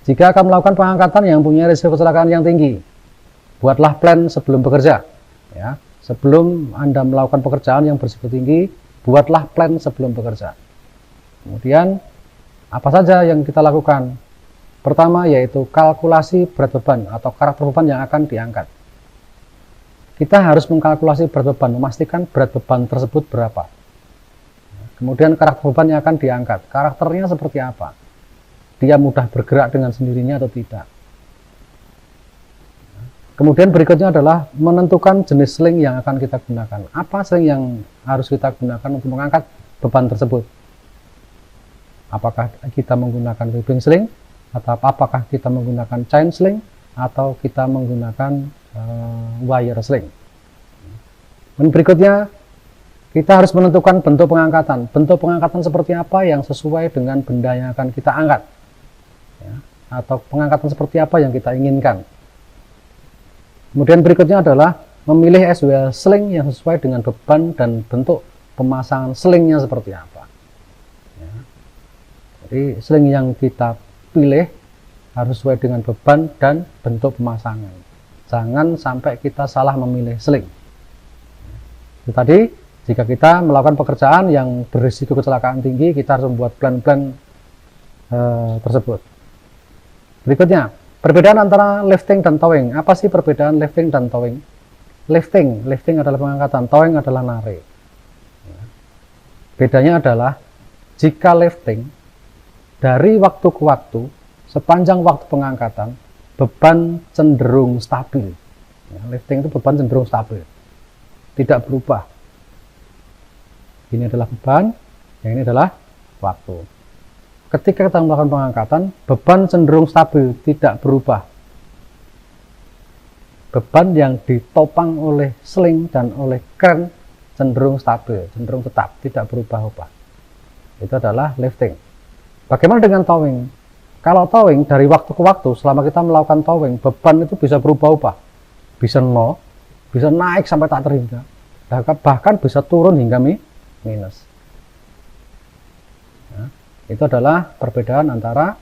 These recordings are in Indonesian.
Jika akan melakukan pengangkatan yang punya risiko kecelakaan yang tinggi, buatlah plan sebelum bekerja. Ya, sebelum Anda melakukan pekerjaan yang berisiko tinggi, buatlah plan sebelum bekerja. Kemudian, apa saja yang kita lakukan? Pertama, yaitu kalkulasi berat beban atau karakter beban yang akan diangkat. Kita harus mengkalkulasi berat beban, memastikan berat beban tersebut berapa. Kemudian karakter beban yang akan diangkat, karakternya seperti apa? Dia mudah bergerak dengan sendirinya atau tidak? Kemudian berikutnya adalah menentukan jenis sling yang akan kita gunakan. Apa sling yang harus kita gunakan untuk mengangkat beban tersebut? Apakah kita menggunakan webbing sling, atau apakah kita menggunakan chain sling, atau kita menggunakan wire sling? Dan berikutnya, kita harus menentukan bentuk pengangkatan. Bentuk pengangkatan seperti apa yang sesuai dengan benda yang akan kita angkat, ya, atau pengangkatan seperti apa yang kita inginkan. Kemudian berikutnya adalah memilih SWL sling yang sesuai dengan beban dan bentuk pemasangan slingnya seperti apa. Ya. Jadi sling yang kita pilih harus sesuai dengan beban dan bentuk pemasangan. Jangan sampai kita salah memilih sling. Itu tadi, jika kita melakukan pekerjaan yang berisiko kecelakaan tinggi, kita harus membuat plan-plan tersebut. Berikutnya, perbedaan antara lifting dan towing. Apa sih perbedaan lifting dan towing? Lifting adalah pengangkatan, towing adalah narik. Bedanya adalah, jika lifting, dari waktu ke waktu, sepanjang waktu pengangkatan, beban cenderung stabil. Ya, lifting itu beban cenderung stabil, tidak berubah. Ini adalah beban, yang ini adalah waktu. Ketika kita melakukan pengangkatan, beban cenderung stabil, tidak berubah. Beban yang ditopang oleh sling dan oleh kren cenderung stabil, cenderung tetap, tidak berubah-ubah. Itu adalah lifting. Bagaimana dengan towing? Kalau towing, dari waktu ke waktu, selama kita melakukan towing, beban itu bisa berubah-ubah. Bisa nol, bisa naik sampai tak terhingga, bahkan bisa turun hingga minus. Nah, itu adalah perbedaan antara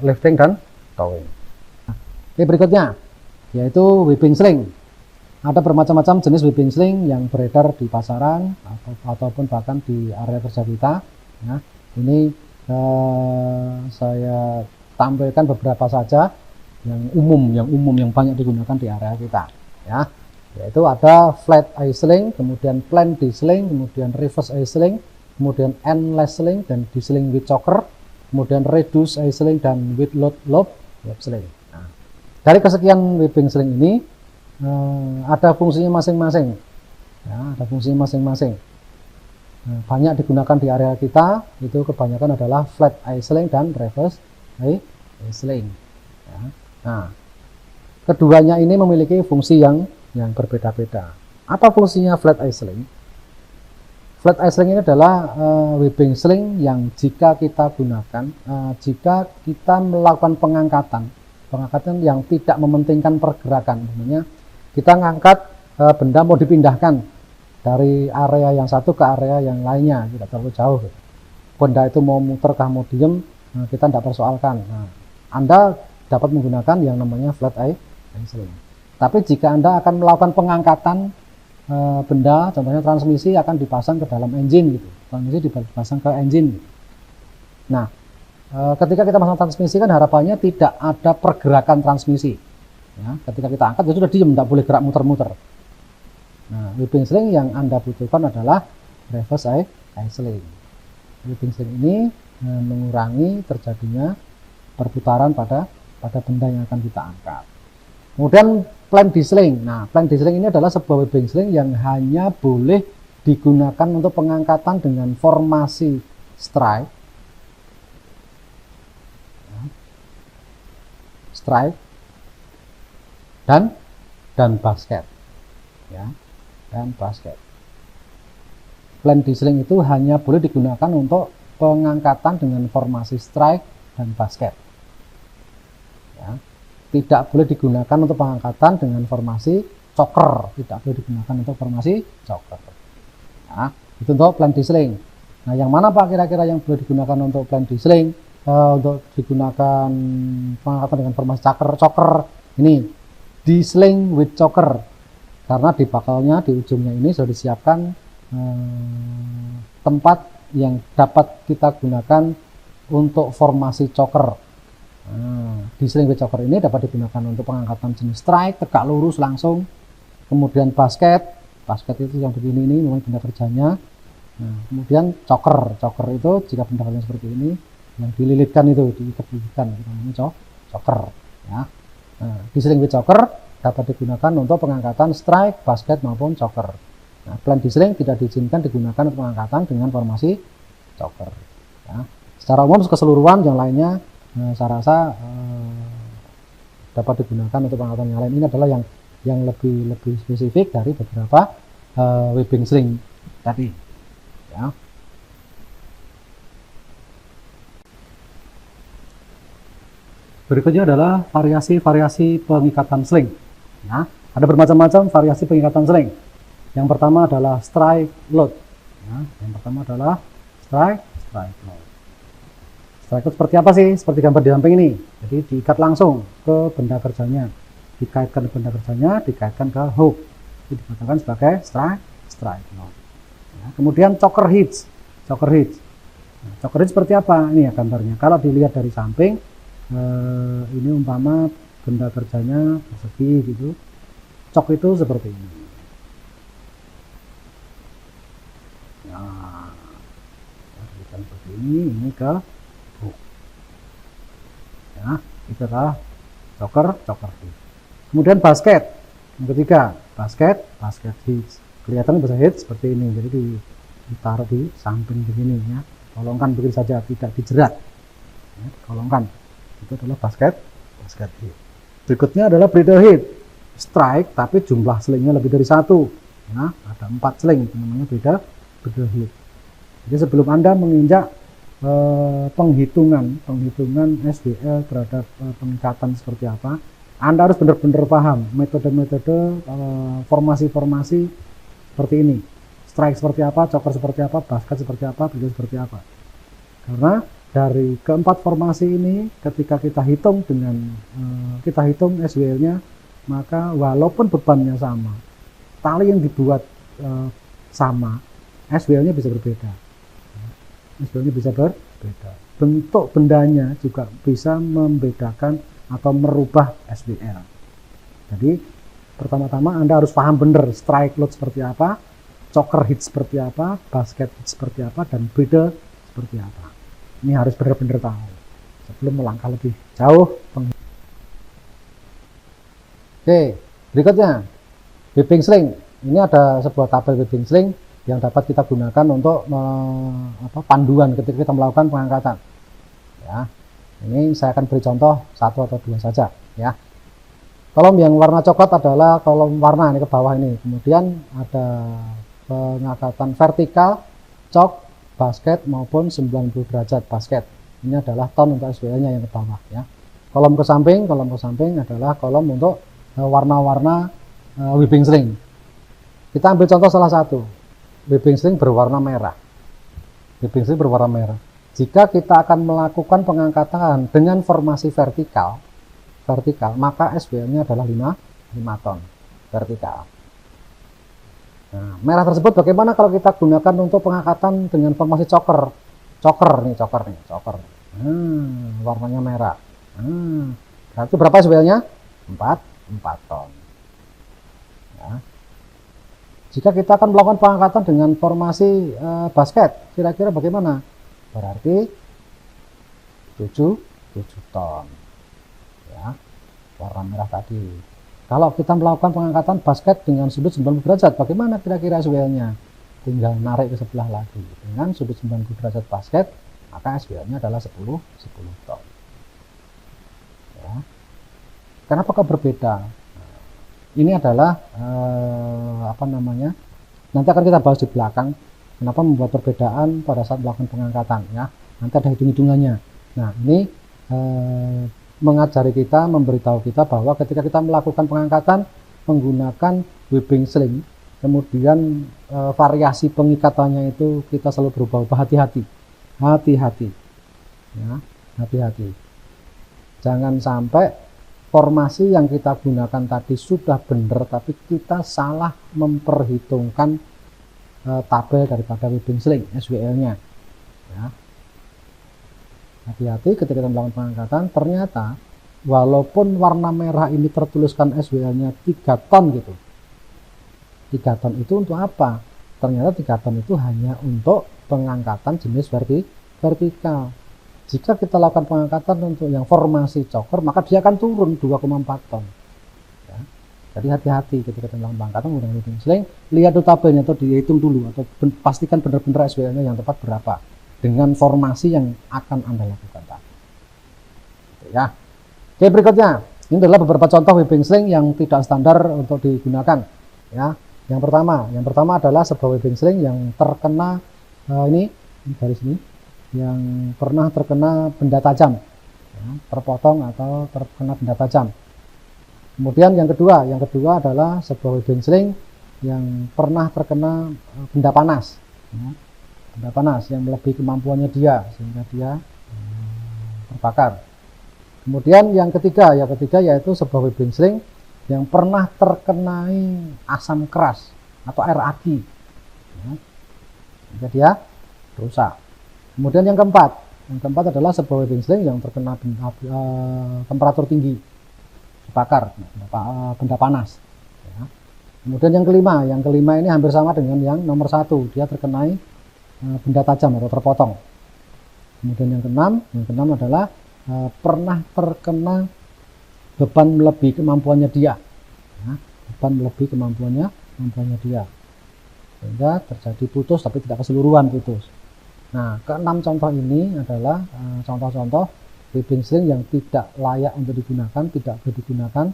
lifting dan towing. Oke, berikutnya yaitu webbing sling. Ada bermacam-macam jenis webbing sling yang beredar di pasaran ataupun bahkan di area kerja kita. Nah, ini saya tampilkan beberapa saja yang umum yang banyak digunakan di area kita, ya. Yaitu ada flat eye sling, kemudian plan D sling, kemudian reverse eye sling, kemudian endless sling dan D sling with choker, kemudian reduce eye sling dan with loop sling. Nah, dari kesekian webbing sling ini ada fungsinya masing-masing, ya, ada fungsinya masing-masing. Nah, banyak digunakan di area kita, itu kebanyakan adalah flat eye sling dan reverse eye sling. Ya. Nah, keduanya ini memiliki fungsi yang berbeda-beda. Apa fungsinya flat eye sling? Flat eye sling ini adalah webbing sling yang jika kita gunakan, jika kita melakukan pengangkatan yang tidak mementingkan pergerakan. Namanya kita ngangkat benda mau dipindahkan dari area yang satu ke area yang lainnya, tidak terlalu jauh. Benda itu mau muter kah mau diem, kita tidak persoalkan. Nah, Anda dapat menggunakan yang namanya flat eye sling. Tapi jika Anda akan melakukan pengangkatan benda, contohnya transmisi akan dipasang ke dalam engine gitu. Transmisi dipasang ke engine. Nah, ketika kita pasang transmisi kan harapannya tidak ada pergerakan transmisi. Ya, ketika kita angkat, ya sudah diam, tidak boleh gerak muter-muter. Nah, webbing sling yang Anda butuhkan adalah reverse eye sling. Webbing sling ini mengurangi terjadinya perputaran pada benda yang akan kita angkat. Kemudian plan D sling. Nah, plan D sling ini adalah sebuah webbing sling yang hanya boleh digunakan untuk pengangkatan dengan formasi strike, dan basket, ya, dan basket. Plan D sling itu hanya boleh digunakan untuk pengangkatan dengan formasi strike dan basket. Ya. Tidak boleh digunakan untuk pengangkatan dengan formasi choker, tidak boleh digunakan untuk formasi choker. Nah, itu untuk plan D sling. Nah, yang mana Pak kira-kira yang boleh digunakan untuk plan D sling? untuk digunakan pengangkatan dengan formasi choker ini di sling with choker, karena di bakalnya di ujungnya ini sudah disiapkan tempat yang dapat kita gunakan untuk formasi choker. Di sling with choker ini dapat digunakan untuk pengangkatan jenis strike, tegak lurus langsung, kemudian basket itu yang begini ini memang benda kerjanya. Kemudian choker itu jika benda kerjanya seperti ini, yang dililitkan itu diikat-ikatkan, namanya choker ya. Di sling with choker dapat digunakan untuk pengangkatan strike, basket maupun choker. Plan di sling tidak diizinkan digunakan untuk pengangkatan dengan formasi choker ya. Secara umum keseluruhan yang lainnya saya rasa dapat digunakan untuk pengangkatan yang lain. Ini adalah yang lebih spesifik dari beberapa webbing sling tadi ya. Berikutnya adalah variasi-variasi pengikatan sling. Nah, ada bermacam-macam variasi pengikatan sling. Yang pertama adalah strike load. Strike load. Strike load seperti apa sih? Seperti gambar di samping ini. Jadi diikat langsung ke benda kerjanya. Dikaitkan ke benda kerjanya, dikaitkan ke hook. Itu dikatakan sebagai strike load. Ya, kemudian choker hitch. Choker hitch seperti apa? Ini ya gambarnya. Kalau dilihat dari samping, ini umpama benda kerjanya persegi gitu, cok itu seperti ini. Nah, seperti ini ke hook. Ya, itu adalah choker hitch. Kemudian basket, yang ketiga basket hitch. Kelihatan bisa hitch seperti ini, jadi ditaruh di samping begini ya. Kolongkan begitu saja, tidak dijerat. Ya, kolongkan. Itu adalah basket hit. Berikutnya adalah bridle hit, strike tapi jumlah slingnya lebih dari satu. Ya, ada 4 sling, namanya bridle hit. Jadi sebelum Anda menginjak penghitungan SWL terhadap pengikatan seperti apa, Anda harus benar-benar paham metode-metode formasi-formasi seperti ini. Strike seperti apa, choker seperti apa, basket seperti apa, bridle seperti apa. Karena dari keempat formasi ini, ketika kita hitung SWL-nya, maka walaupun bebannya sama, tali yang dibuat sama, SWL-nya bisa berbeda. Bentuk bendanya juga bisa membedakan atau merubah SWL. Jadi pertama-tama Anda harus paham benar strike load seperti apa, choker hit seperti apa, basket hit seperti apa, dan bridle seperti apa. Ini harus benar-benar tahu sebelum melangkah lebih jauh. Oke, berikutnya webbing sling. Ini ada sebuah tabel webbing sling yang dapat kita gunakan untuk panduan ketika kita melakukan pengangkatan. Ya, ini saya akan beri contoh 1 atau 2 saja. Ya, kolom yang warna coklat adalah kolom warna ini ke bawah ini. Kemudian ada pengangkatan vertikal, cok, basket maupun 90 derajat basket. Ini adalah ton untuk SWL-nya yang ke bawah ya. Kolom ke samping adalah kolom untuk warna-warna webbing sling. Kita ambil contoh salah satu. Webbing sling berwarna merah. Jika kita akan melakukan pengangkatan dengan formasi vertikal, maka SWL-nya adalah 5 ton vertikal. Nah, merah tersebut bagaimana kalau kita gunakan untuk pengangkatan dengan formasi choker? Choker. Warnanya merah. Berarti berapa SWL-nya? 4 ton. Ya. Jika kita akan melakukan pengangkatan dengan formasi basket, kira-kira bagaimana? Berarti 7 ton. Ya. Warna merah tadi. Kalau kita melakukan pengangkatan basket dengan sudut 90 derajat, bagaimana kira-kira SWL-nya? Tinggal narik ke sebelah lagi. Dengan sudut 90 derajat basket, maka SWL-nya adalah 10 ton. Ya. Kenapa kok berbeda? Ini adalah nanti akan kita bahas di belakang. Kenapa membuat perbedaan pada saat melakukan pengangkatan? Ya, nanti ada hitung-hitungannya. Nah, ini mengajari kita, memberitahu kita bahwa ketika kita melakukan pengangkatan menggunakan webbing sling, kemudian variasi pengikatannya itu kita selalu berubah-ubah, hati-hati ya. Hati-hati. Jangan sampai formasi yang kita gunakan tadi sudah benar, tapi kita salah memperhitungkan tabel daripada webbing sling SWL-nya. Ya. Hati-hati ketika kita melakukan pengangkatan, ternyata walaupun warna merah ini tertuliskan SWL-nya 3 ton gitu. 3 ton itu untuk apa? Ternyata 3 ton itu hanya untuk pengangkatan jenis vertikal. Jika kita lakukan pengangkatan untuk yang formasi choker, maka dia akan turun 2,4 ton. Ya. Jadi hati-hati ketika kita melakukan pengangkatan menggunakan webbing sling, lihat dulu tabelnya atau dihitung dulu, atau pastikan benar-benar SWL-nya yang tepat berapa dengan formasi yang akan Anda lakukan tadi. Ya. Oke, berikutnya ini adalah beberapa contoh webbing sling yang tidak standar untuk digunakan. Ya. Yang pertama adalah sebuah webbing sling yang terkena ini garis ini, yang pernah terkena benda tajam, ya, terpotong atau terkena benda tajam. Kemudian yang kedua adalah sebuah webbing sling yang pernah terkena benda panas, ya, benda panas yang melebihi kemampuannya dia sehingga dia terbakar. Kemudian yang ketiga yaitu sebuah webbing sling yang pernah terkenai asam keras atau air aki, ya, sehingga dia rusak. Kemudian yang keempat adalah sebuah webbing sling yang terkena temperatur tinggi, dibakar, benda panas. Ya. Kemudian yang kelima ini hampir sama dengan yang nomor 1, dia terkenai benda tajam atau terpotong. Kemudian yang keenam adalah pernah terkena beban melebihi kemampuannya dia, ya, beban melebihi kemampuannya dia, sehingga terjadi putus tapi tidak keseluruhan putus. Nah, keenam contoh ini adalah contoh-contoh webbing sling yang tidak layak untuk digunakan, tidak boleh digunakan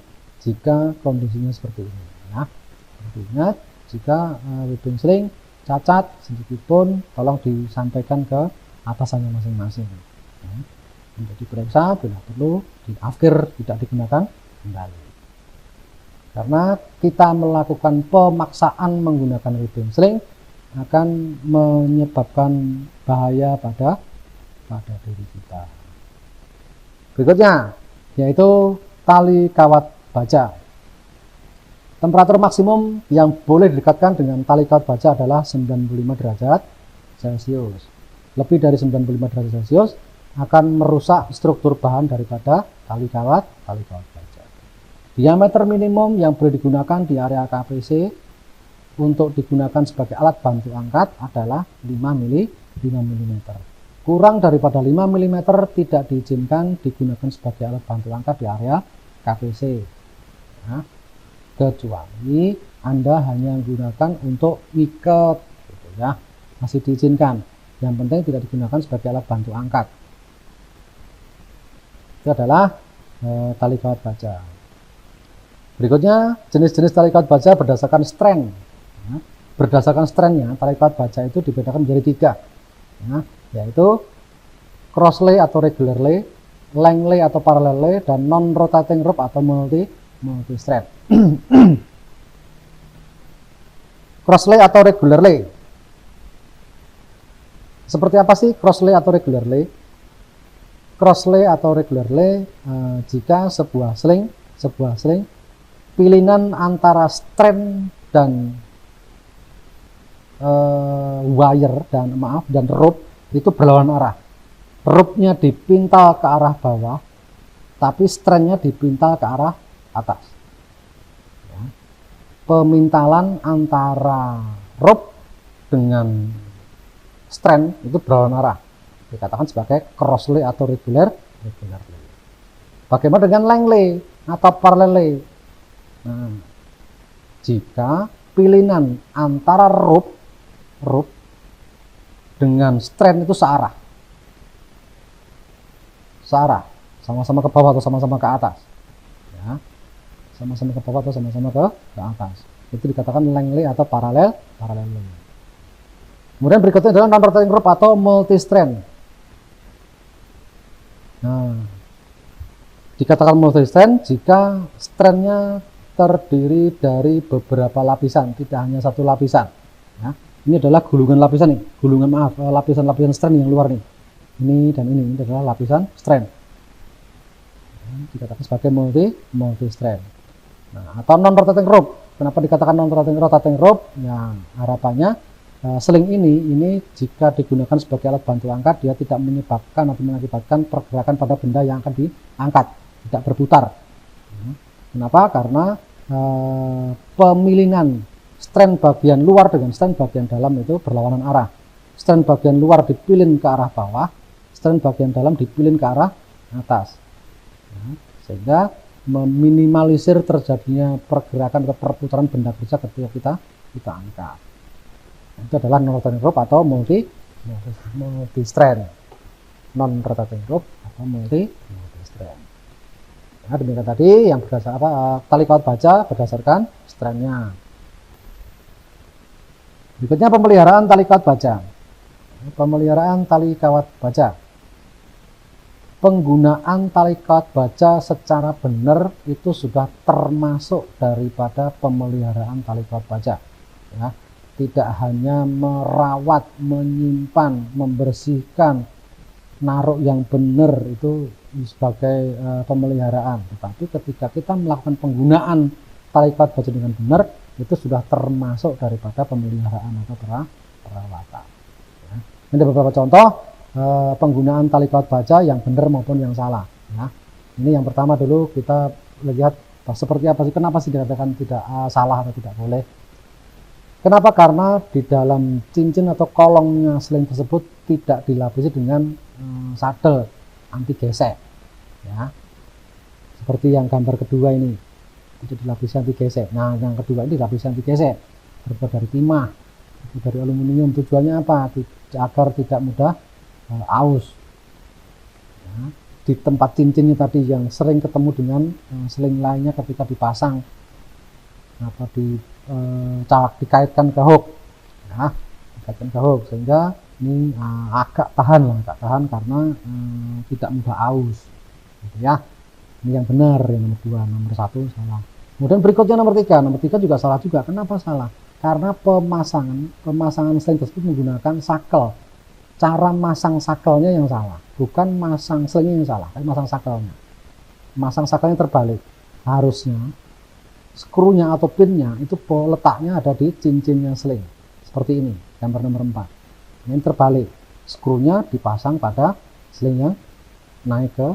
jika kondisinya seperti ini. Ya. Ingat, jika webbing sling cacat sedikitpun, tolong disampaikan ke atasannya masing-masing. Ya. Untuk diperiksa, bila perlu diakhir tidak digunakan kembali. Karena kita melakukan pemaksaan menggunakan webbing sling akan menyebabkan bahaya pada diri kita. Berikutnya yaitu tali kawat baja. Temperatur maksimum yang boleh didekatkan dengan tali kawat baja adalah 95 derajat Celcius. Lebih dari 95 derajat Celcius akan merusak struktur bahan daripada tali kawat baja. Diameter minimum yang boleh digunakan di area KPC untuk digunakan sebagai alat bantu angkat adalah 5 mm. Kurang daripada 5 mm tidak diizinkan digunakan sebagai alat bantu angkat di area KPC. Nah, kecuali Anda hanya menggunakan untuk ikat, gitu ya, masih diizinkan. Yang penting tidak digunakan sebagai alat bantu angkat. Itu adalah tali kawat baja. Berikutnya jenis-jenis tali kawat baja berdasarkan strength. Ya, berdasarkan strengthnya tali kawat baja itu dibedakan menjadi 3, ya, yaitu cross lay atau regular lay, length lay atau parallel lay, dan non rotating rope atau multi strand. Cross lay atau regular lay. Seperti apa sih cross lay atau regular lay? Cross lay atau regular lay jika sebuah sling pilihan antara strand dan wire dan rope itu berlawanan arah. Rope-nya dipintal ke arah bawah, tapi strand-nya dipintal ke arah atas. Ya. Pemintalan antara rope dengan strand itu berlawanan arah, dikatakan sebagai cross lay atau regular lay. Bagaimana dengan length lay atau parallel lay? Nah, jika pilihan antara rope dengan strand itu searah, sama-sama ke bawah atau sama-sama ke atas, ya, sama-sama ke bawah atau sama-sama ke atas, itu dikatakan length lay atau parallel lay. Kemudian berikutnya adalah non rotating rope atau multi strand. Nah, dikatakan multi strand jika strandnya terdiri dari beberapa lapisan, tidak hanya satu lapisan. Ya, ini adalah lapisan-lapisan strand yang luar nih. Ini dan ini adalah lapisan strand. Dikatakan sebagai multi strand. Nah, atau non rotating rope. Kenapa dikatakan non rotating rope? Ya, harapannya seling ini jika digunakan sebagai alat bantu angkat, dia tidak menyebabkan atau mengakibatkan pergerakan pada benda yang akan diangkat, tidak berputar. Kenapa? Karena pemilingan strand bagian luar dengan strand bagian dalam itu berlawanan arah. Strand bagian luar dipilin ke arah bawah, strand bagian dalam dipilin ke arah atas. Sehingga meminimalisir terjadinya pergerakan atau perputaran benda kerja ketika kita angkat. Itu adalah non rotating rope atau multi strand, non rotating rope atau multi strand. Nah, demikian tadi yang berdasar tali kawat baja berdasarkan strandnya. Berikutnya pemeliharaan tali kawat baja. Pemeliharaan tali kawat baja. Penggunaan tali kawat baja secara benar itu sudah termasuk daripada pemeliharaan tali kawat baja. Ya, tidak hanya merawat, menyimpan, membersihkan, naruh yang benar itu sebagai pemeliharaan, tetapi ketika kita melakukan penggunaan tali kawat baja dengan benar, itu sudah termasuk daripada pemeliharaan atau perawatan. Ya. Ini ada beberapa contoh penggunaan tali kawat baja yang benar maupun yang salah. Ya. Ini yang pertama dulu kita lihat seperti apa sih, kenapa sih dikatakan tidak salah atau tidak boleh. Kenapa? Karena di dalam cincin atau kolongnya seling tersebut tidak dilapisi dengan sadel anti gesek. Ya. Seperti yang gambar kedua ini, tidak dilapisi anti gesek. Nah, yang kedua ini dilapisi anti gesek, terbuat dari timah, dari aluminium. Tujuannya apa? Agar tidak mudah aus. Ya. Di tempat cincinnya tadi yang sering ketemu dengan seling lainnya ketika dipasang atau dikaitkan ke hook, ya, dikaitkan ke hook, sehingga ini agak tahan karena tidak mudah aus, gitu ya. Ini yang benar, yang nomor 2, nomor 1 salah. Kemudian berikutnya nomor 3 juga salah juga. Kenapa salah? Karena pemasangan seling tersebut menggunakan sakel. Cara masang sakelnya yang salah, bukan masang selingnya yang salah, tapi masang sakelnya. Masang sakelnya terbalik. Harusnya skrunya atau pinnya itu letaknya ada di cincinnya seling. Seperti ini, gambar nomor 4. Ini terbalik. Skrunya dipasang pada seling yang naik ke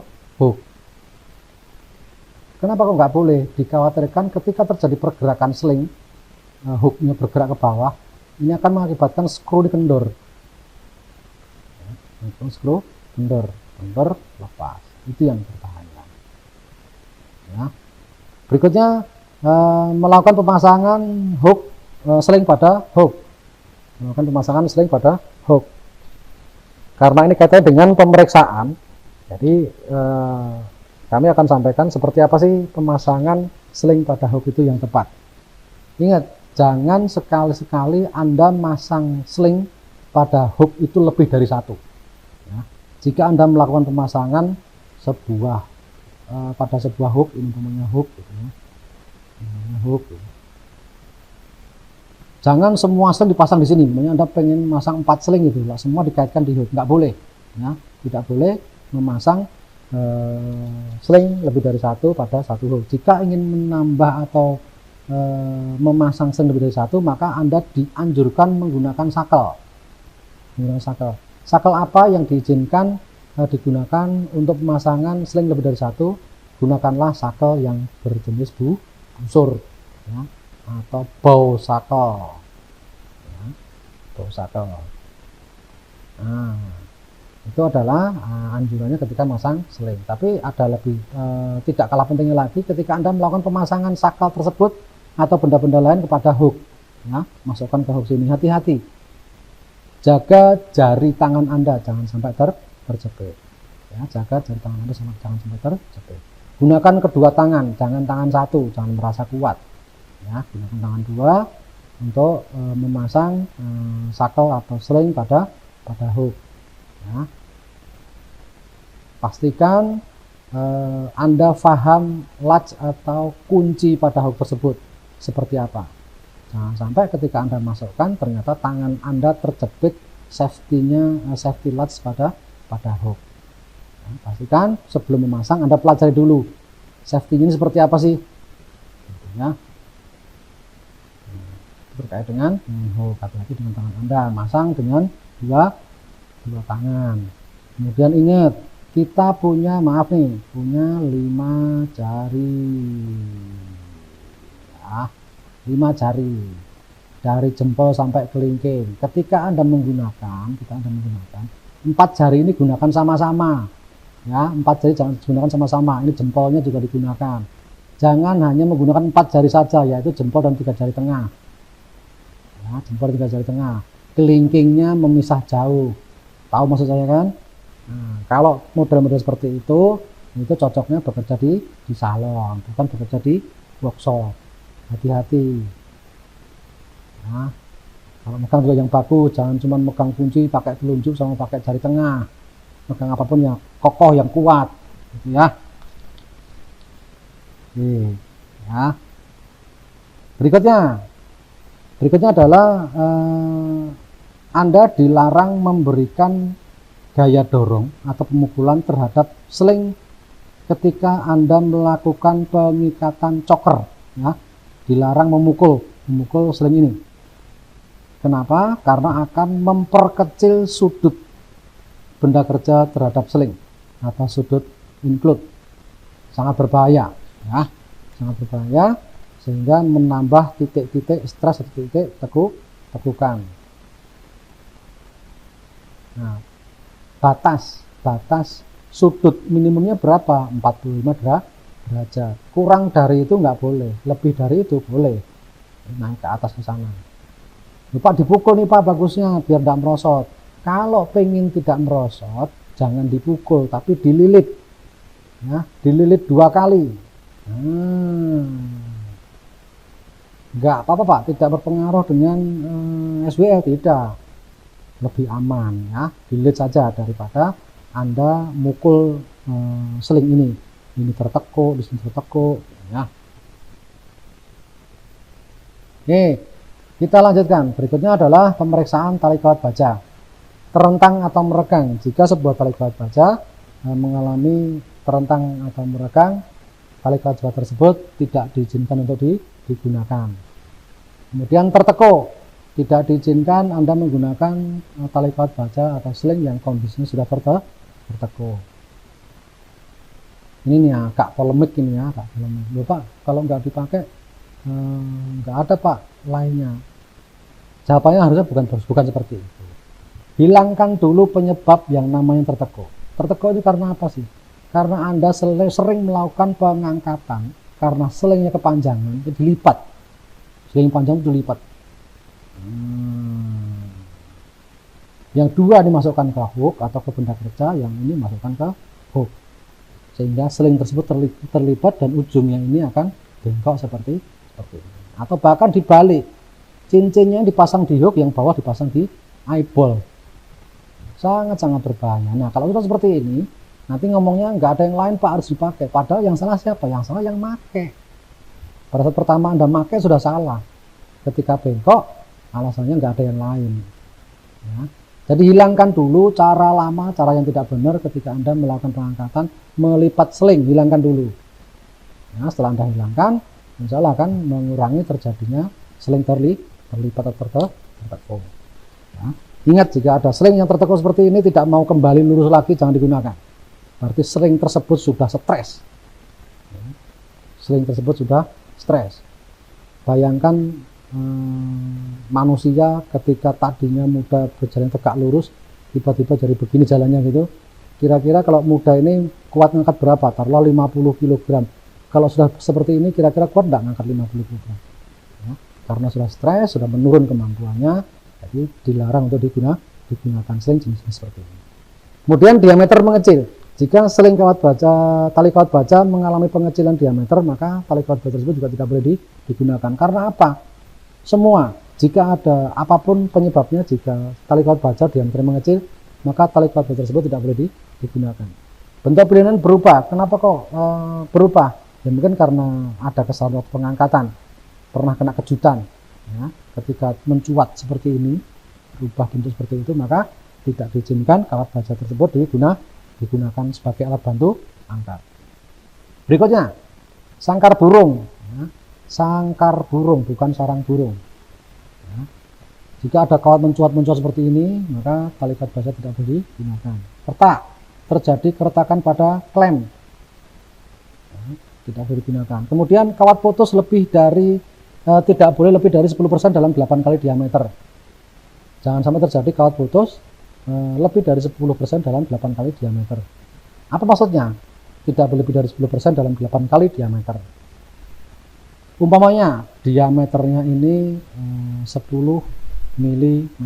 hook. Kenapa kok nggak boleh? Dikhawatirkan ketika terjadi pergerakan seling, hooknya bergerak ke bawah, ini akan mengakibatkan skru dikendur. Skru kendor lepas, itu yang bertahan. Ya. Berikutnya melakukan pemasangan hook seling pada hook. Melakukan pemasangan seling pada hook. Karena ini kaitannya dengan pemeriksaan, jadi kami akan sampaikan seperti apa sih pemasangan seling pada hook itu yang tepat. Ingat, jangan sekali-sekali Anda masang seling pada hook itu lebih dari 1. Ya. Jika Anda melakukan pemasangan pada sebuah hook, ini namanya hook, gitu ya. Hook. Jangan semua seling dipasang di sini. Misalnya Anda pengen masang 4 seling itu, semua dikaitkan di hook, nggak boleh. Ya, tidak boleh memasang seling lebih dari 1 pada 1 hook. Jika ingin menambah atau memasang seling lebih dari 1, maka Anda dianjurkan menggunakan sakel. Sakel apa yang diizinkan digunakan untuk pemasangan seling lebih dari 1? Gunakanlah sakel yang berjenis busur, ya, atau bow sakel. Ya, bow sakel. Nah, itu adalah anjurannya ketika masang seling. Tapi ada lebih tidak kalah pentingnya lagi ketika Anda melakukan pemasangan sakel tersebut atau benda-benda lain kepada hook. Ya, masukkan ke hook sini. Hati-hati. Jaga jari tangan Anda jangan sampai terjepit. Ya, jaga jari tangan Anda jangan sampai terjepit. Gunakan kedua tangan, jangan tangan satu, jangan merasa kuat. Ya, gunakan tangan 2 untuk memasang sakel atau seling pada hook. Ya. Pastikan Anda paham latch atau kunci pada hook tersebut seperti apa. Jangan sampai ketika Anda masukkan ternyata tangan Anda terjepit safety latch pada pada hook. Nah, pastikan sebelum memasang Anda pelajari dulu safety-nya ini seperti apa sih, ya. Terkait dengan hook, hati-hati dengan tangan Anda, masang dengan dua tangan. Kemudian ingat, kita punya 5 jari, ya, 5 jari dari jempol sampai kelingking. Ketika Anda menggunakan 4 jari ini gunakan sama-sama, ya. 4 jari jangan digunakan sama-sama, ini jempolnya juga digunakan. Jangan hanya menggunakan 4 jari saja, yaitu jempol dan 3 jari tengah. Ya, jempol 3 jari tengah, kelingkingnya memisah jauh, tahu maksud saya kan? Nah, kalau model-model seperti itu cocoknya bekerja di salon, bukan bekerja di workshop. Hati-hati. Nah, kalau megang juga yang bagus, jangan cuma megang kunci pakai telunjuk sama pakai jari tengah. Megang apapun yang kokoh, yang kuat, gitu ya. Oke, ya. Berikutnya adalah Anda dilarang memberikan gaya dorong atau pemukulan terhadap sling ketika Anda melakukan pengikatan choker, ya. Dilarang memukul sling ini. Kenapa? Karena akan memperkecil sudut benda kerja terhadap sling atau sudut include. Sangat berbahaya, ya. Sangat berbahaya, sehingga menambah titik-titik stres atau titik tekukan. Nah, batas sudut minimumnya berapa? 45 derajat. Kurang dari itu nggak boleh, lebih dari itu boleh. Naik ke atas ke sana. Pak, dipukul nih Pak, bagusnya biar tidak merosot. Kalau pengen tidak merosot, jangan dipukul, tapi dililit, ya, dililit 2 kali. Enggak apa-apa Pak, tidak berpengaruh dengan SWL, tidak, lebih aman, ya. Dililit saja daripada Anda mukul sling ini tertekuk, di sini tertekuk, ya. Oke, kita lanjutkan. Berikutnya adalah pemeriksaan tali kawat baja terentang atau meregang. Jika sebuah tali kawat baja mengalami terentang atau meregang, tali kawat baja tersebut tidak diizinkan untuk digunakan. Kemudian tertekuk, tidak diizinkan Anda menggunakan tali kawat baja atau sling yang kondisinya sudah tertekuk. Ini nih agak polemik ini ya, agak polemik. Loh Pak, kalau nggak dipakai nggak ada Pak lainnya. Jawabannya harusnya bukan seperti itu. Hilangkan dulu penyebab yang namanya tertekuk. Tertekuk itu karena apa sih? Karena Anda sering melakukan pengangkatan karena selingnya kepanjangan, itu dilipat. Seling panjang itu dilipat. Yang dua dimasukkan ke hook atau ke benda kerja, yang ini masukkan ke hook. Sehingga seling tersebut terlipat dan ujungnya ini akan bengkok seperti ini. Atau bahkan dibalik, cincinnya dipasang di hook, yang bawah dipasang di eyeball. Sangat-sangat berbahaya. Nah, kalau sudah seperti ini, nanti ngomongnya nggak ada yang lain Pak, harus dipakai. Padahal yang salah siapa? Yang salah yang make. Pada saat pertama Anda make sudah salah. Ketika bengkok, alasannya nggak ada yang lain. Ya. Jadi hilangkan dulu cara lama, cara yang tidak benar ketika Anda melakukan pengangkatan melipat seling, hilangkan dulu. Nah, setelah Anda hilangkan, insya Allah akan mengurangi terjadinya seling terlipat atau tertekuk. Ya. Ingat, jika ada seling yang tertekuk seperti ini tidak mau kembali lurus lagi, jangan digunakan. Berarti seling tersebut sudah stres. Ya. Seling tersebut sudah stres. Bayangkan manusia ketika tadinya muda berjalan tegak lurus, tiba-tiba jadi begini jalannya gitu. Kira-kira kalau muda ini kuat ngangkat berapa? Taruhlah 50 kg. Kalau sudah seperti ini kira-kira kuat enggak ngangkat 50 kg? Ya, karena sudah stres, sudah menurun kemampuannya, jadi dilarang untuk digunakan seling jenis seperti ini. Kemudian diameter mengecil. Jika seling tali kawat baja mengalami pengecilan diameter, maka tali kawat baja tersebut juga tidak boleh digunakan. Karena apa? Semua, jika ada apapun penyebabnya, jika tali kawat baja diameter mengecil, maka tali kawat baja tersebut tidak boleh digunakan. Bentuk pilihan berubah. Kenapa kok berubah? Ya mungkin karena ada kesalahan waktu pengangkatan, pernah kena kejutan, ya, ketika mencuat seperti ini, berubah bentuk seperti itu, maka tidak diizinkan kawat baja tersebut digunakan sebagai alat bantu angkat. Berikutnya, sangkar burung. Ya, sangkar burung, bukan sarang burung. Ya, jika ada kawat mencuat-mencuat seperti ini, maka tali ikat baja tidak boleh digunakan. Retak, terjadi keretakan pada klem, ya, tidak boleh digunakan. Kemudian kawat putus tidak boleh lebih dari 10% dalam 8 kali diameter. Jangan sampai terjadi kawat putus lebih dari 10% dalam 8 kali diameter. Apa maksudnya? Tidak boleh lebih dari 10% dalam 8 kali diameter. Umpamanya diameternya ini 10 mm.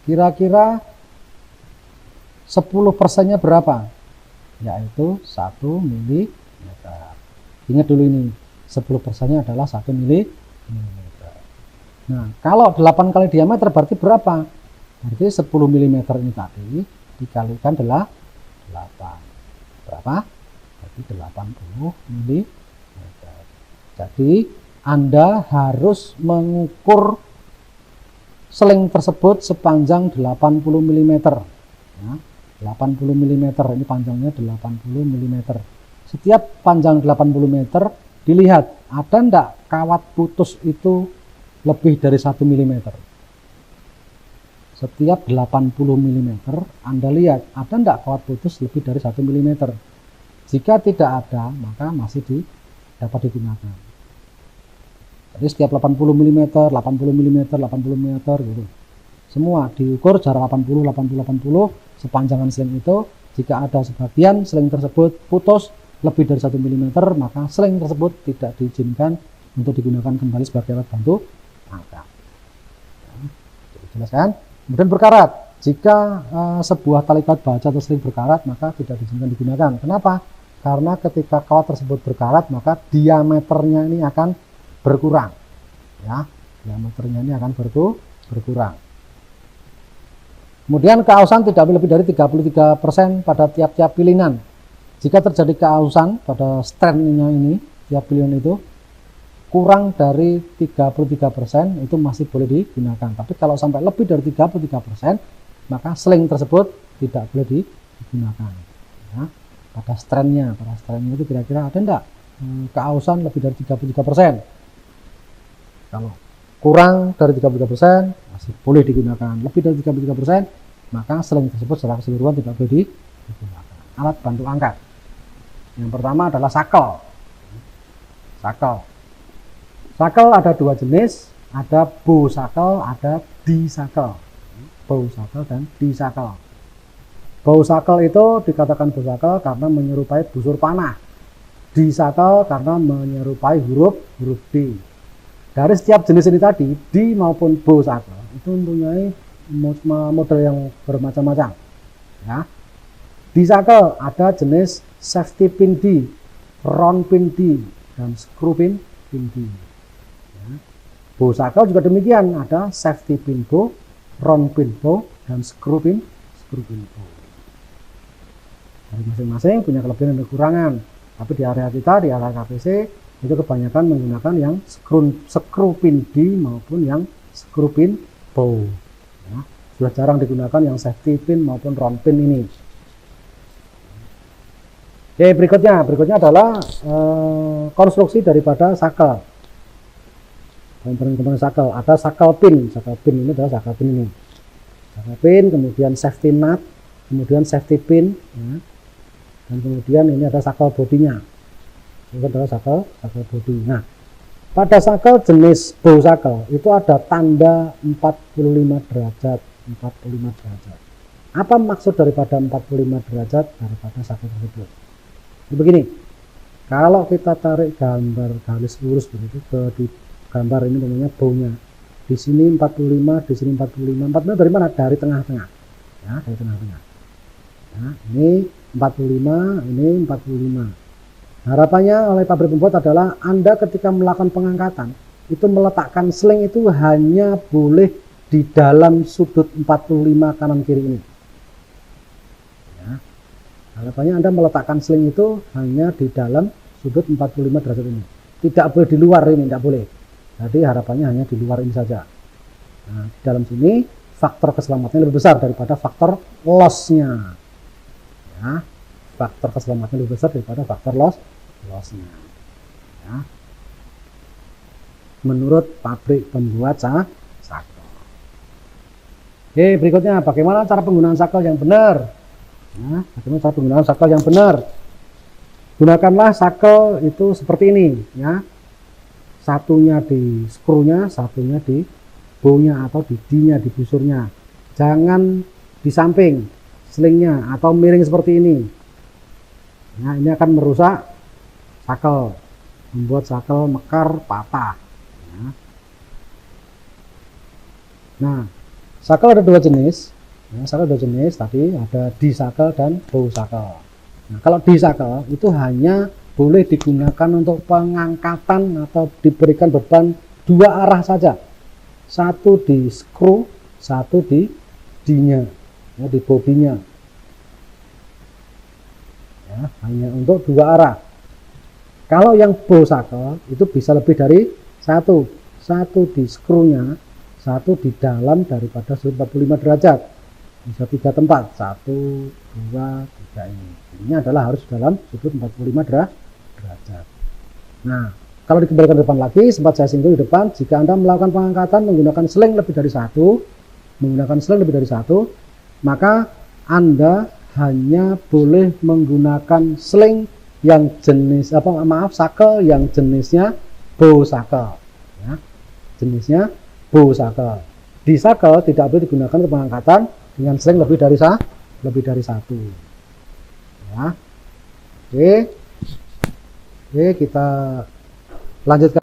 Kira-kira 10%-nya berapa? Yaitu 1 mm. Ingat dulu ini, 10%-nya adalah 1 mm. Nah, kalau 8 kali diameter berarti berapa? Berarti 10 mm ini tadi dikalikan 8. Berapa? Berarti 80 mm. Jadi Anda harus mengukur seling tersebut sepanjang 80 mm. Ya, 80 mm ini panjangnya 80 mm. Setiap panjang 80 meter dilihat ada enggak kawat putus itu lebih dari 1 mm. Setiap 80 mm Anda lihat ada enggak kawat putus lebih dari 1 mm. Jika tidak ada, maka masih dapat digunakan. Jadi setiap 80 mm, 80 mm, 80 mm gitu. Semua diukur jarak 80, 80, 80 sepanjangan seling itu. Jika ada sebagian seling tersebut putus lebih dari 1 mm, maka seling tersebut tidak diizinkan untuk digunakan kembali sebagai alat bantu angkat. Jelaskan. Kemudian berkarat. Jika sebuah tali kawat baja atau seling berkarat, maka tidak diizinkan digunakan. Kenapa? Karena ketika kawat tersebut berkarat, maka diameternya ini akan berkurang. Ya, diameternya ini akan berkurang. Kemudian keausan tidak lebih dari 33% pada tiap-tiap pilihan. Jika terjadi keausan pada strandnya ini, tiap pilihan itu kurang dari 33% itu masih boleh digunakan. Tapi kalau sampai lebih dari 33%, maka seling tersebut tidak boleh digunakan. Ya, pada strandnya itu kira-kira ada enggak keausan lebih dari 33%? Kalau kurang dari 33% masih boleh digunakan. Lebih dari 33%, maka seling tersebut secara keseluruhan tidak boleh digunakan. Alat bantu angkat. Yang pertama adalah sakel. Sakel ada dua jenis, ada bow sakel, ada D-sakel. Bow sakel dan D-sakel. Bow sakel itu dikatakan bow sakel karena menyerupai busur panah. D-sakel karena menyerupai huruf D. Dari setiap jenis ini tadi, D maupun bow sakel itu mempunyai model yang bermacam-macam. Ya. D-sakel ada jenis safety pin D, round pin D, dan screw pin D. Bow sakel juga demikian, ada safety pin bow, round pin bow, dan screw pin bow. Dari masing-masing punya kelebihan dan kekurangan. Tapi di area kita, di area KPC, itu kebanyakan menggunakan yang screw pin D maupun yang screw pin bow. Ya, sudah jarang digunakan yang safety pin maupun round pin ini. Oke, berikutnya adalah konstruksi daripada sakel. Komponen sakel, ada sakel pin ini adalah sakel pin ini. Sakel pin, kemudian safety nut, kemudian safety pin, ya. Dan kemudian ini ada sakel bodinya. Ini adalah sakel bodi. Nah, pada sakel jenis bow sakel itu ada tanda 45 derajat. Apa maksud daripada 45 derajat daripada sakel tersebut? Begini, kalau kita tarik gambar garis lurus begitu di gambar ini namanya bownya. Di sini 45, di sini 45. 45 dari mana? Dari tengah-tengah. Ya, dari tengah-tengah. Nah, ini 45, ini 45. Harapannya oleh pabrik pembuat adalah Anda ketika melakukan pengangkatan itu meletakkan seling itu hanya boleh di dalam sudut 45 kanan kiri ini. Ya. Harapannya Anda meletakkan seling itu hanya di dalam sudut 45 derajat ini. Tidak boleh di luar ini, tidak boleh. Jadi harapannya hanya di luar ini saja. Nah, di dalam sini faktor keselamatannya lebih besar daripada faktor loss-nya. Ya, faktor keselamatannya lebih besar daripada faktor loss-nya. Ya. Menurut pabrik pembuat sakel. Oke, berikutnya bagaimana cara penggunaan sakel yang benar? Nah, bagaimana cara penggunaan sakel yang benar? Gunakanlah sakel itu seperti ini, ya. Satunya di skrunya, satunya di bow-nya atau di D-nya, di busurnya. Jangan di samping slingnya atau miring seperti ini. Nah, ini akan merusak sakel, membuat sakel mekar, patah. Ya. Nah, sakel ada dua jenis. Ya, sakel dua jenis tadi, ada D-sakel dan bow-sakel. Nah, kalau D-sakel itu hanya boleh digunakan untuk pengangkatan atau diberikan beban dua arah saja. Satu di skru, satu di D-nya, ya, di bodinya. Ya, hanya untuk dua arah. Kalau yang bow-sakel itu bisa lebih dari satu. Satu di skrunya, satu di dalam daripada sudut 45 derajat. Bisa 3 tempat, 1, 2, 3 ini. Ini adalah harus dalam sudut 45 derajat. Nah, kalau dikembalikan ke depan lagi, sempat saya singgung di depan, jika Anda melakukan pengangkatan menggunakan sling lebih dari satu, maka Anda hanya boleh menggunakan sling yang jenis sakel yang jenisnya bow-sakel. Ya, jenisnya bow-sakel. Di sakel tidak boleh digunakan untuk pengangkatan dengan sling lebih dari satu. Ya. Oke, kita lanjutkan.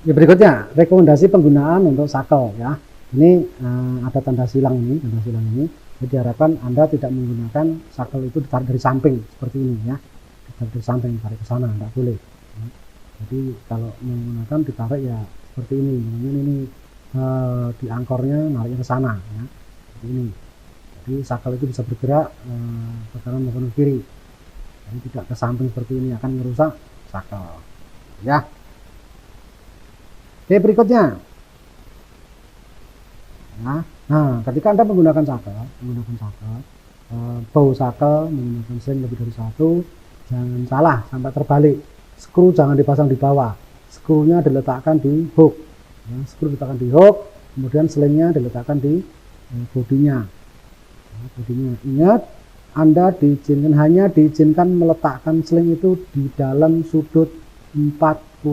Ya, berikutnya rekomendasi penggunaan untuk sakel, ya. Ini ada tanda silang ini. Jadi diharapkan Anda tidak menggunakan sakel itu ditarik dari samping seperti ini, ya. Ditarik dari samping, tarik ke sana, tidak boleh. Ya. Jadi kalau menggunakan ditarik ya seperti ini. Ini di angkornya nariknya ke sana, ya. Seperti ini. Jadi sakel itu bisa bergerak ke kanan maupun ke kiri. Jadi tidak ke samping seperti ini akan merusak sakel. Ya. Oke, berikutnya. Nah, ketika Anda menggunakan sakel, bow sakel menggunakan sling lebih dari satu, jangan salah sampai terbalik. Skru jangan dipasang di bawah. Skrunya diletakkan di hook. Ya, skru diletakkan di hook, kemudian slingnya diletakkan di bodinya. Ya, bodinya. Ingat, Anda hanya diizinkan meletakkan sling itu di dalam sudut 45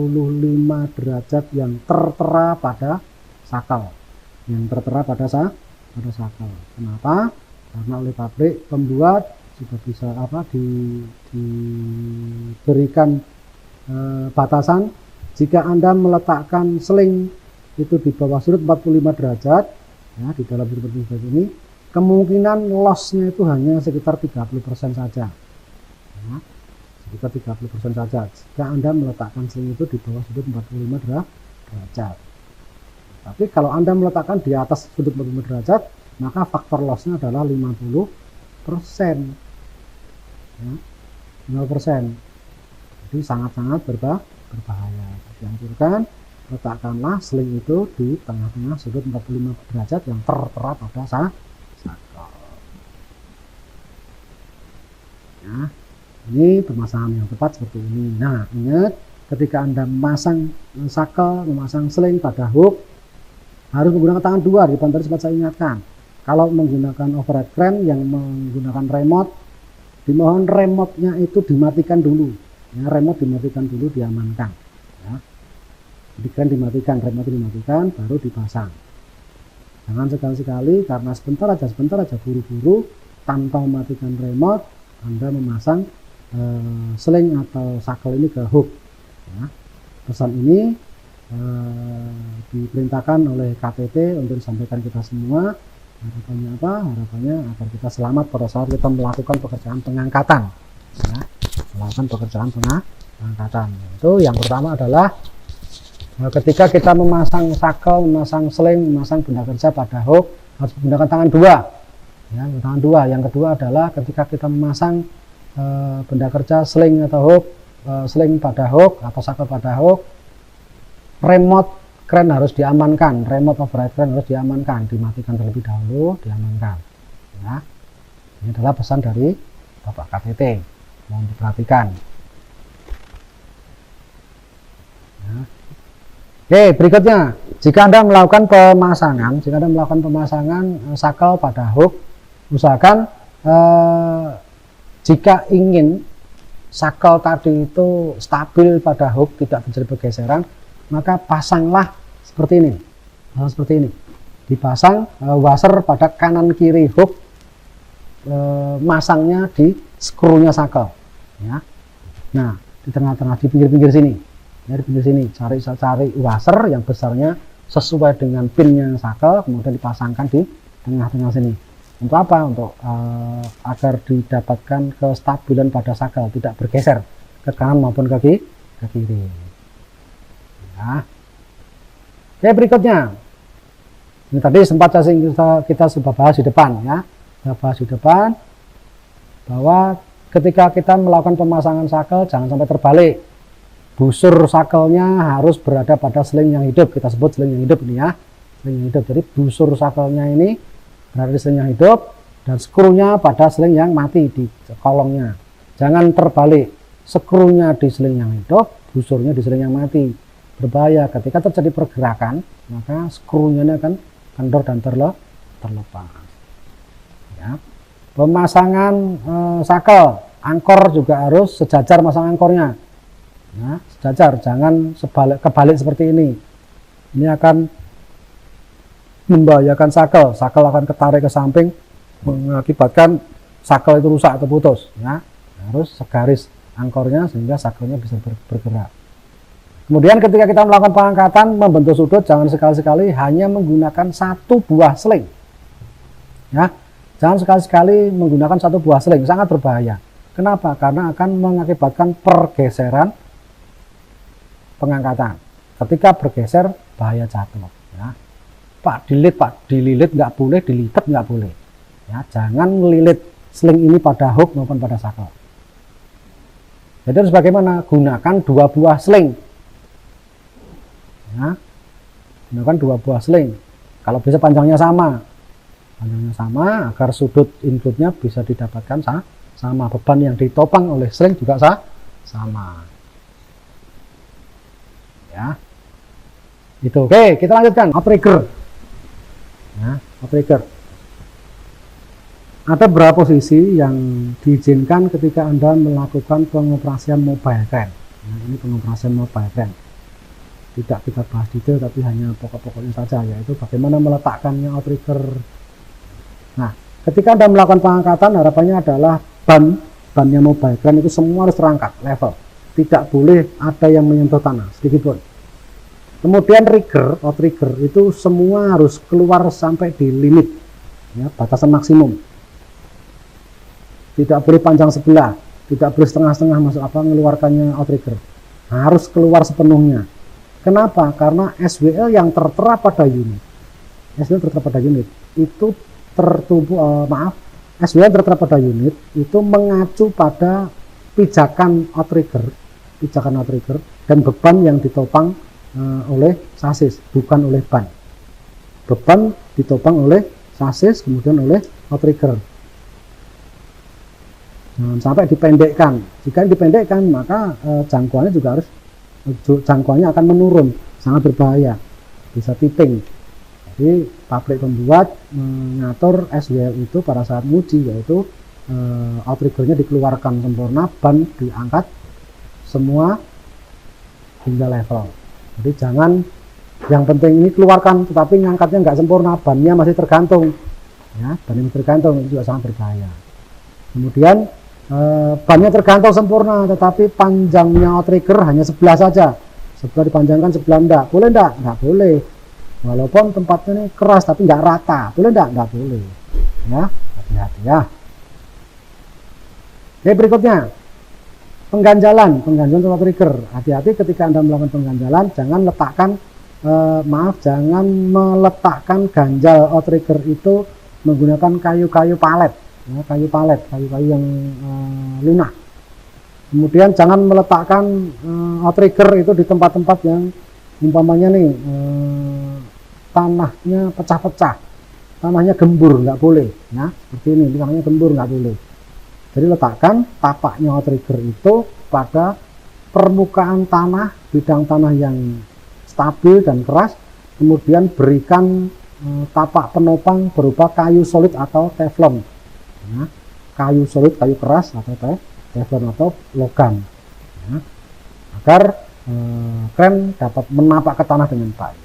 derajat yang tertera pada sakel. Kenapa? Karena oleh pabrik pembuat sudah bisa diberikan batasan. Jika Anda meletakkan sling itu di bawah sudut 45 derajat, ya, di dalam sudut 45 derajat ini, kemungkinan loss-nya itu hanya sekitar 30% saja. Ya, sekitar 30% saja. Jika Anda meletakkan sling itu di bawah sudut 45 derajat. Tapi kalau Anda meletakkan di atas sudut 45 derajat, maka faktor loss-nya adalah 50%. Ya, 50%. Jadi sangat-sangat berbahaya. Dianjurkan letakkanlah sling itu di tengah-tengah sudut 45 derajat yang tertera pada sakel. Ya, ini permasalahan yang tepat seperti ini. Nah, ingat ketika Anda memasang sakel, memasang sling pada hook, harus menggunakan tangan dua. Di depan tadi sempat saya ingatkan. Kalau menggunakan overhead crane yang menggunakan remote, dimohon remote-nya itu dimatikan dulu. Ya, remote dimatikan dulu, diamankan. Ya. Di crane dimatikan, remote dimatikan, baru dipasang. Jangan sekali-sekali karena sebentar aja buru-buru tanpa mematikan remote, Anda memasang sling atau sakel ini ke hook. Ya. Pesan ini diperintahkan oleh KTT untuk disampaikan kita semua. Harapannya apa? Harapannya agar kita selamat pada saat kita melakukan pekerjaan pengangkatan. Ya, melakukan pekerjaan pengangkatan. Itu yang pertama adalah ketika kita memasang sakel, memasang sling, memasang benda kerja pada hook, harus menggunakan tangan dua. Ya, tangan dua. Yang kedua adalah ketika kita memasang benda kerja sling atau hook, sling pada hook atau sakel pada hook, remote Kren harus diamankan, remote override kren harus diamankan, dimatikan terlebih dahulu, diamankan. Ya. Ini adalah pesan dari Bapak KTT, mohon diperhatikan. Ya. Oke, berikutnya, jika Anda melakukan pemasangan, sakel pada hook, usahakan jika ingin sakel tadi itu stabil pada hook, tidak terjadi pergeseran, maka pasanglah seperti ini, dipasang washer pada kanan kiri hook, masangnya di skrunya sakel, ya. Nah, di tengah-tengah, di pinggir-pinggir sini, ya, di pinggir sini, cari washer yang besarnya sesuai dengan pinnya sakel, kemudian dipasangkan di tengah-tengah sini. Untuk apa? Untuk agar didapatkan kestabilan pada sakel, tidak bergeser ke kanan maupun ke kiri. Ya. Oke, berikutnya, ini tadi sempat kita sudah bahas di depan, ya. Kita bahas di depan bahwa ketika kita melakukan pemasangan sakel, jangan sampai terbalik. Busur sakelnya harus berada pada sling yang hidup, kita sebut sling yang hidup ini, ya. Sling yang hidup. Jadi busur sakelnya ini berada di sling yang hidup dan skrunya pada sling yang mati di kolongnya. Jangan terbalik, skrunya di sling yang hidup, busurnya di sling yang mati. Berbahaya, ketika terjadi pergerakan maka skrunya ini akan kendor dan terlepas. Ya. Pemasangan sakel, angkor juga harus sejajar masang angkornya, ya, sejajar, jangan kebalik seperti ini. Ini akan membahayakan sakel akan ketarik ke samping, mengakibatkan sakel itu rusak atau putus, ya. Harus segaris angkornya sehingga sakelnya bisa bergerak. Kemudian ketika kita melakukan pengangkatan membentuk sudut, jangan sekali-sekali hanya menggunakan satu buah sling, ya. Jangan sekali-sekali menggunakan satu buah sling, sangat berbahaya. Kenapa? Karena akan mengakibatkan pergeseran pengangkatan. Ketika bergeser bahaya jatuh, ya. Pak, dililit nggak boleh, dilipat nggak boleh, ya. Jangan melilit sling ini pada hook maupun pada sakel. Jadi harus bagaimana? Gunakan dua buah sling, ya. Gunakan dua buah sling. Kalau bisa panjangnya sama agar sudut inputnya bisa didapatkan sama, beban yang ditopang oleh sling juga sama, ya. Itu. Oke, kita lanjutkan outrigger. Ya, outrigger. Ada beberapa posisi yang diizinkan ketika Anda melakukan pengoperasian mobile crane. Nah, ini pengoperasian mobile crane. Tidak kita bahas detail, tapi hanya pokok-pokoknya saja, yaitu bagaimana meletakkannya outrigger. Nah, ketika Anda melakukan pengangkatan, harapannya adalah bannya mobile crane itu semua harus terangkat, level. Tidak boleh ada yang menyentuh tanah, sedikit pun. Kemudian outrigger itu semua harus keluar sampai di limit, ya, batasan maksimum. Tidak boleh panjang sebelah, tidak boleh setengah-setengah mengeluarkannya outrigger. Harus keluar sepenuhnya. Kenapa? Karena SWL yang tertera pada unit, itu SWL yang tertera pada unit itu mengacu pada pijakan outrigger dan beban yang ditopang oleh sasis, bukan oleh ban. Beban ditopang oleh sasis, kemudian oleh outrigger. Jangan sampai dipendekkan. Jika dipendekkan, maka jangkauannya akan menurun, sangat berbahaya, bisa tipping. Jadi pabrik pembuat mengatur SWL itu pada saat nguji, yaitu outriggernya dikeluarkan sempurna, ban diangkat semua hingga level. Jadi jangan, yang penting ini keluarkan tetapi ngangkatnya nggak sempurna, bannya masih tergantung, ya, bannya tergantung, itu juga sangat berbahaya. Kemudian bannya tergantung sempurna tetapi panjangnya outrigger hanya sebelah saja, sebelah dipanjangkan sebelah enggak boleh, enggak boleh. Walaupun tempatnya ini keras tapi nggak rata, boleh enggak boleh, ya, hati-hati, ya. Oke, berikutnya pengganjalan outrigger. Hati-hati ketika Anda melakukan pengganjalan, jangan meletakkan ganjal outrigger itu menggunakan kayu-kayu palet, ya, kayu yang lunak. Kemudian jangan meletakkan outrigger itu di tempat-tempat yang umpamanya nih tanahnya pecah-pecah, tanahnya gembur, nggak boleh. Nah, seperti ini tanahnya gembur, nggak boleh. Jadi letakkan tapaknya outrigger itu pada permukaan tanah, bidang tanah yang stabil dan keras, kemudian berikan tapak penopang berupa kayu solid atau teflon. Nah, kayu solid, kayu keras atau teflon atau logam, nah, agar kren dapat menapak ke tanah dengan baik.